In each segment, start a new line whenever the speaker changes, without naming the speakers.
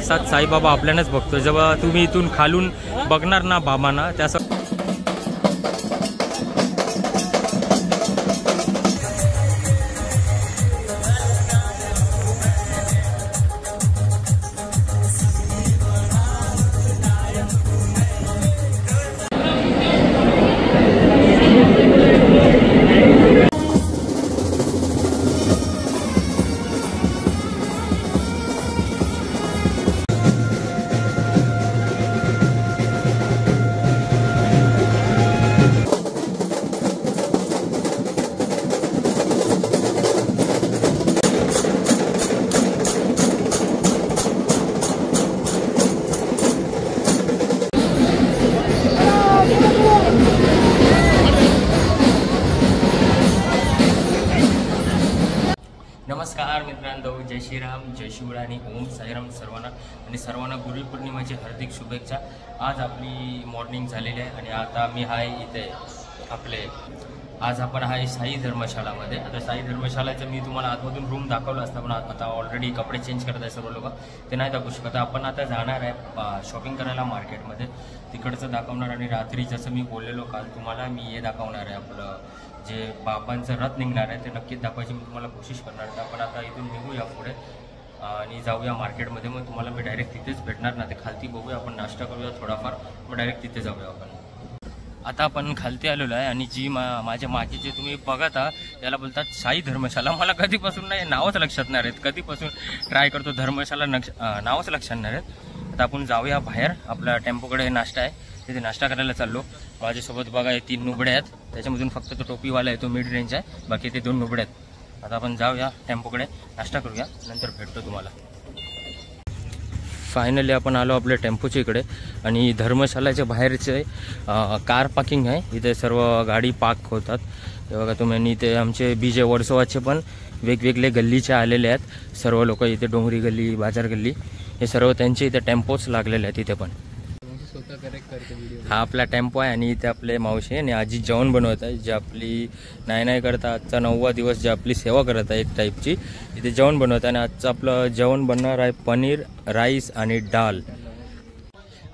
साक्षात साईबाबा आपल्यालाच बघतो। जेव्हा तुम्ही इथून खालून बघणार ना बाबांना, त्यास नमस्कार मित्रांनो, जय श्रीराम, जय शिवराय आणि ओम साईराम सर्वांना। आणि सर्वांना गुरुपौर्णिमेची हार्दिक शुभेच्छा। आज आपली मॉर्निंग झालेली आहे आणि आता मी आहे इथे आज आपण आहे साई धर्मशालामध्ये। आता साई धर्मशालाचं मी तुम्हाला आतमधून रूम दाखवलं असतं, पण आता ऑलरेडी कपडे चेंज करत आहे सर्व लोक, ते नाही दाखवू शकत। आपण आता जाणार आहे शॉपिंग करायला मार्केटमध्ये, तिकडचं दाखवणार। आणि रात्री जसं मी बोललेलो काल तुम्हाला, मी हे दाखवणार आहे आपलं जे बाबांचं रथ निघणार आहे ते नक्कीच दाखवायची मी तुम्हाला कोशिश करणार आहे। आपण आता इथून निघूया पुढे आणि जाऊया मार्केटमध्ये, मग तुम्हाला मी डायरेक्ट तिथेच भेटणार ना, ते खालती बघूया, आपण नाश्ता करूया थोडाफार, मग डायरेक्ट तिथे जाऊया आपण। आता आपण खालती आलेलो आहे आणि जी माझ्या मागे जे तुम्ही बघत आहात त्याला बोलतात साई धर्मशाला। मला कधीपासून नाही नावच लक्षात नाही आहेत, कधीपासून ट्राय करतो धर्मशाला नावच लक्षात नाही आहेत। आता आपण जाऊया बाहेर, आपल्या टेम्पोकडे नाश्ता आहे, तिथे नाश्ता करायला चाललो। माझ्यासोबत बघा हे 3 नुबडे आहेत, त्याच्यामधून फक्त तो टोपीवाला आहे तो मिड रेंज आहे, बाकी ते 2 नुबडे आहेत। आता आपण जाऊया टेम्पोकडे, नाश्ता करूया, नंतर भेटतो तुम्हाला। फायनली आपण आलो आपल्या टेम्पोच्या इकडे आणि धर्मशालाच्या बाहेरचे कार पार्किंग आहे, इथे सर्व गाडी पार्क होतात। हे बघा तुम्ही, आणि इथे आमचे बीजे वर्सोवाचे पण वेगवेगळे गल्लीचे आलेले आहेत सर्व लोक, इथे डोंगरी गल्ली, बाजार गल्ली, हे सर्व त्यांचे इथे टेम्पोच लागलेले आहेत इथे पण। हा आपला टेम्पो आहे आणि इथे आपले मावशी आणि आजी जेवण बनवत आहे, जे आपली नाही करता आजचा 9वा दिवस जे आपली सेवा करत आहे एक टाईपची, इथे जेवण बनवत आहे। आणि आजचं आपलं जेवण बनणार आहे पनीर, राईस आणि डाल।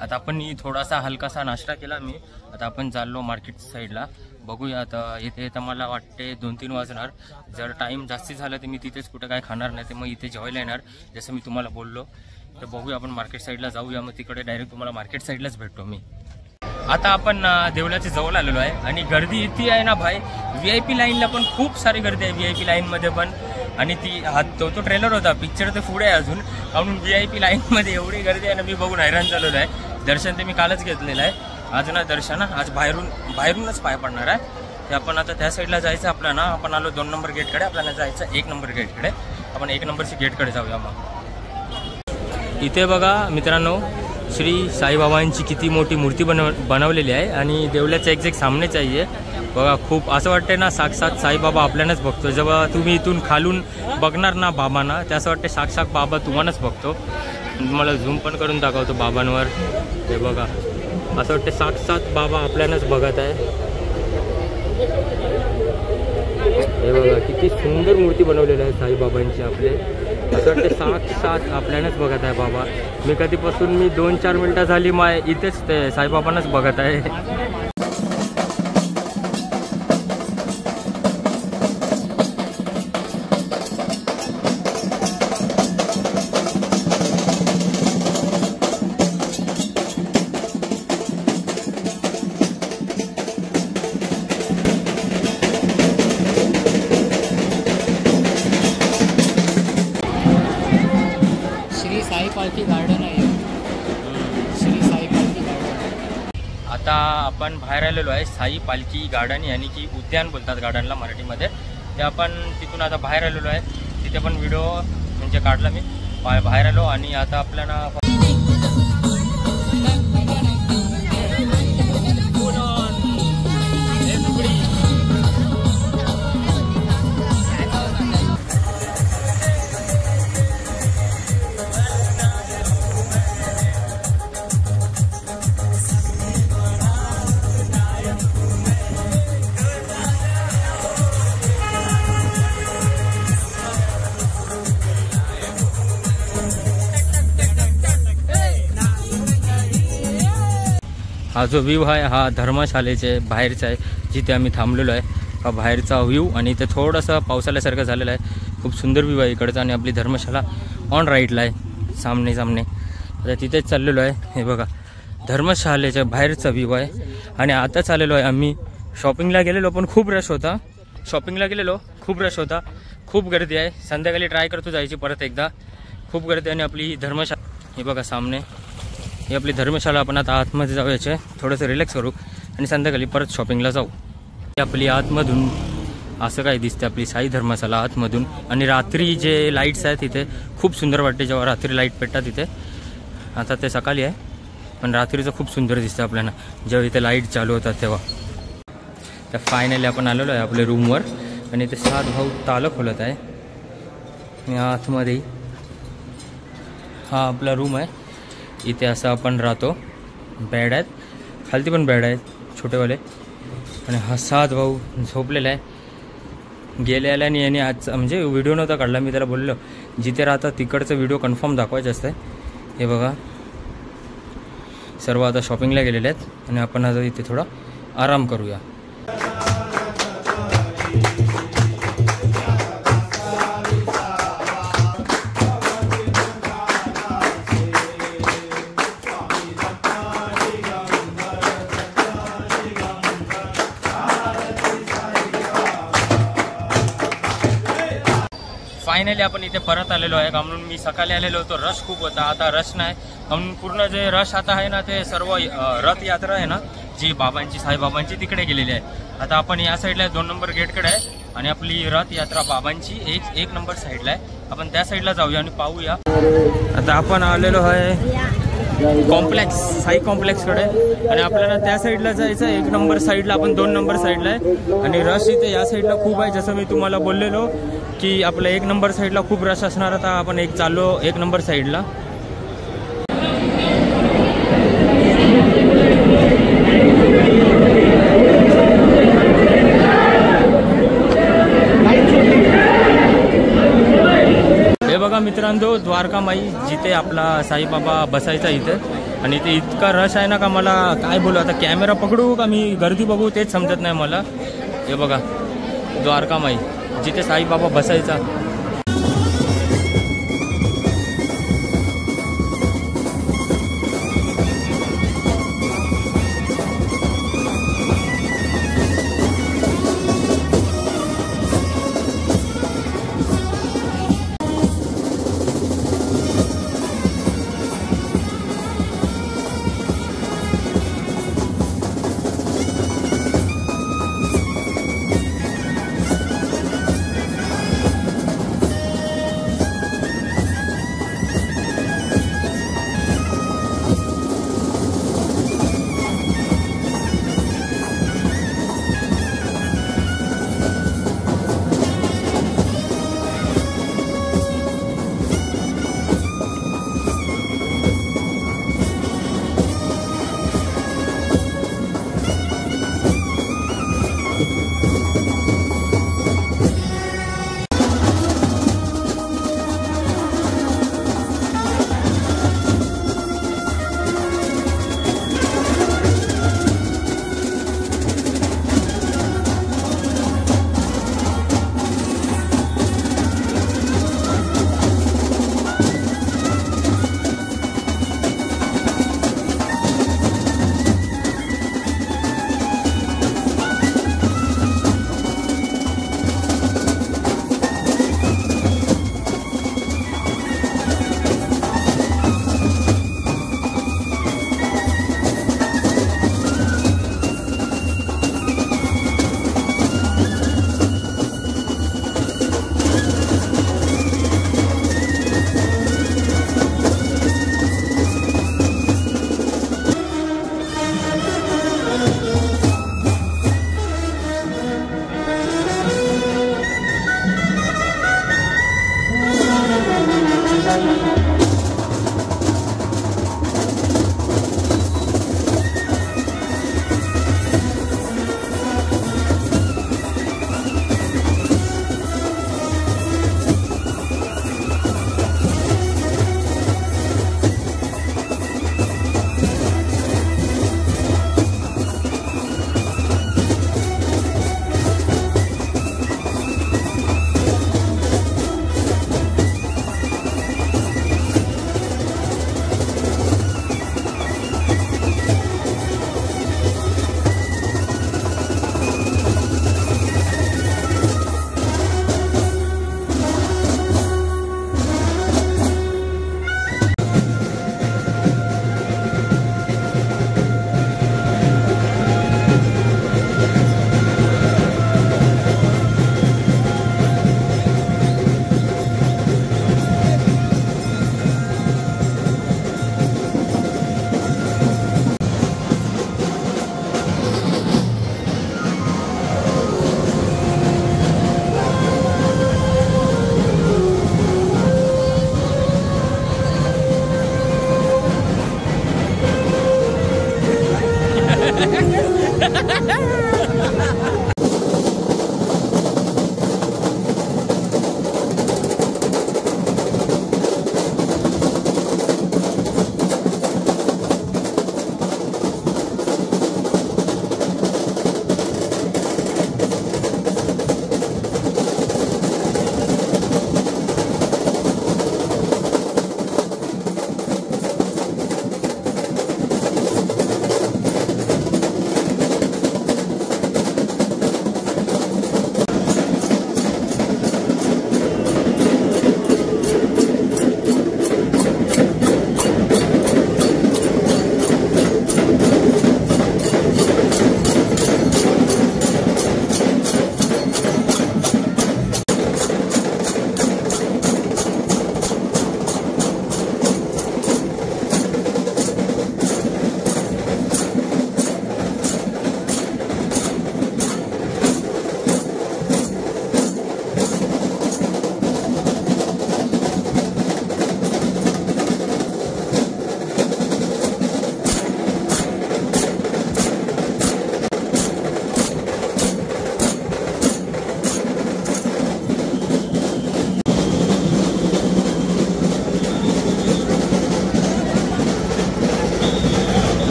आता आपण थोडासा हलकासा नाश्ता केला मी, आता आपण चाललो मार्केट साईडला, बघूया आता इथे तर मला वाटते 2-3 वाजणार। जर टाईम जास्ती झाला तर मी तिथेच कुठं काय खाणार नाही, तर मग इथे जेवायला येणार जसं मी तुम्हाला बोललो। तर बघूया आपण मार्केट साईडला जाऊया, मग तिकडे डायरेक्ट तुम्हाला मार्केट साईडलाच भेटतो मी। आता आपण देवळाच्या जवळ आलेलो आहे आणि गर्दी इतकी आहे ना भाई, VIP लाईनला पण खूप सारी गर्दी आहे, VIP लाईनमध्ये पण। आणि ती तो ट्रेलर होता, पिक्चर तर पुढे आहे अजून, म्हणून VIP लाईनमध्ये एवढी गर्दी आहे ना, मी बघून हैराण झालेलो आहे। दर्शन ते मी कालच घेतलेलं आहे, आज ना दर्शन आज बाहेरूनच पाय पडणार आहे। ते आपण आता त्या साईडला जायचं आपल्याला ना, आपण आलो 2 नंबर गेटकडे, आपल्याला जायचं 1 नंबर गेटकडे, आपण 1 नंबरची गेटकडे जाऊया। मग इथे बघा मित्रांनो, श्री साईबाबांची किती मोठी मूर्ती बनवलेली आहे आणि देवळाच्या एक्झॅक्ट सामनेच आहे बघा। खूप असं वाटते ना साक्षात साईबाबा आपल्यालाच बघतो। जेव्हा तुम्ही इथून खालून बघणार ना बाबांना, ते असं वाटते साक्षात बाबा तुम्हालाच बघतो। तुम्हाला झूम पण करून दाखवतो बाबांवर, हे बघा, असं वाटते साक्षात बाबा आपल्यालाच बघत आहे। हे बघा किती सुंदर मूर्ती बनवलेली आहे साईबाबांची आपले, असं वाटते साक्षात आपल्यालाच बघत आहे बाबा। मी कधीपासून 2-4 मिनटं झाली इथेच ते साईबाबांनाच बघत आहे।
पालखी गार्डन आहे, श्री साई पालखी गार्डन।
आता आपण बाहेर आलेलो आहे साई पालखी गार्डन, यानी की उद्यान बोलतात गार्डनला मराठीमध्ये। ते आपण तिथून आता बाहेर आलेलो आहे, तिथे पण व्हिडिओ म्हणजे काढला मी, बाहेर आलो आणि आता आपल्याला हा जो व्ह्यू आहे हा धर्मशालेचे बाहेरचा आहे, जिथे आम्ही थांबलेलो आहे. हा बाहेरचा व्ह्यू आणि इथे थोडंसं पावसाल्यासारखं झालेलं आहे. खूप सुंदर व्ह्यू आहे इकडचा आणि आपली धर्मशाला ऑन राईटला आहे, सामने आता तिथेच चाललेलो आहे. हे बघा धर्मशालेच्या बाहेरचा व्ह्यू आहे. आणि आता चाललेलो आहे आम्ही शॉपिंगला गेलेलो, पण खूप रश होता. शॉपिंगला गेलेलो, खूप रश होता, खूप गर्दी आहे. संध्याकाळी ट्राय करतो जायची परत एकदा. खूप गर्दी. आणि आपली धर्मशाला हे बघा सामने, ही आपली धर्मशाला. आपण आता आतमध्ये जाऊ, याचे थोडंसं रिलॅक्स करू आणि संध्याकाळी परत शॉपिंगला जाऊ. आपली आतमधून असं काय दिसते आपली साई धर्मशाला आतमधून. आणि रात्री जे लाईट्स आहेत तिथे खूप सुंदर वाटते, जेव्हा रात्री लाईट पेटतात तिथे. आता ते सकाळी आहे, पण रात्रीचं खूप सुंदर दिसतं आपल्याला जेव्हा इथे लाईट चालू होतात तेव्हा. तर फायनली आपण आलेलो आहे आपल्या रूमवर. आणि इथे 7 भाऊ तालं खोलत आहे. आणि आतमध्ये हा आपला रूम आहे. इथे असं आपण राहतो. बेड आहेत, खालती पण बेड आहेत छोटेवाले. आणि हा 7 भाऊ झोपलेला आहे. गेले आल्याने याने आज म्हणजे व्हिडिओ नव्हता काढला. मी त्याला बोललो जिथे राहतात तिकडचं व्हिडिओ कन्फर्म दाखवायचं असतं. हे बघा सर्व आता शॉपिंगला गेलेले आहेत आणि आपण आता इथे थोडा आराम करूया. फायनली आपण इथे परत आलेलो आहे. म्हणून मी सकाळी आलेलो होतो, रश खूप होता. आता रश नाही, म्हणून पूर्ण जे रश आता आहे ना ते सर्व रथयात्रा आहे ना जी बाबांची साईबाबांची तिकडे गेलेली आहे. आता आपण या साईडला 2 नंबर गेटकडे आहे आणि आपली रथयात्रा बाबांची 1 नंबर साईडला आहे. आपण त्या साईडला जाऊया आणि पाहूया. आता आपण आलेलो आहे कॉम्प्लेक्स साई कॉम्प्लेक्सकडे आणि आपल्याला त्या साईडला जायचं आहे. 1 नंबर साईडला, आपण 2 नंबर साईडला आहे. आणि रश इथे या साईडला खूप आहे, जसं मी तुम्हाला बोललेलो की आपल्या 1 नंबर साईडला खूप रश असणार. आता आपण चाललो 1 नंबर साईडला. हे बघा मित्रांनो, द्वारकामाई जिथे आपला साईबाबा बसायचा इथे. आणि इथे इतका रश आहे ना का मला काय बोलू, आता कॅमेरा पकडू का मी गर्दी बघू तेच समजत नाही मला. हे बघा द्वारकामाई जिथे साईबाबा बसायचा.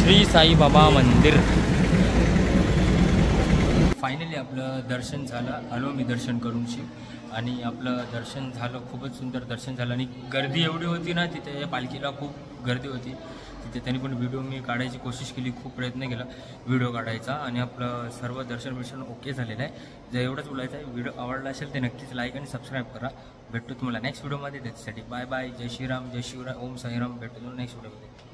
श्री साईबाबा मंदिर. फायनली आपलं दर्शन झालं. आलो मी दर्शन करून आणि आपलं दर्शन झालं. खूपच सुंदर दर्शन झालं आणि गर्दी एवढी होती ना तिथे पालखीला, खूप गर्दी होती तिथे. त्यांनी पण व्हिडिओ मी काढायची कोशिश केली, खूप प्रयत्न केला व्हिडिओ काढायचा आणि आपलं सर्व दर्शन ओके झालेलं आहे. जर एवढंच बोलायचं आहे, व्हिडिओ आवडला असेल तर नक्कीच लाईक आणि सबस्क्राईब करा. भेटतो तुम्हाला नेक्स्ट व्हिडिओमध्ये. त्याच्यासाठी बाय बाय. जय श्रीराम, जय शिवराय, ओम साईराम. भेटतो तुम्हाला नेक्स्ट व्हिडिओमध्ये.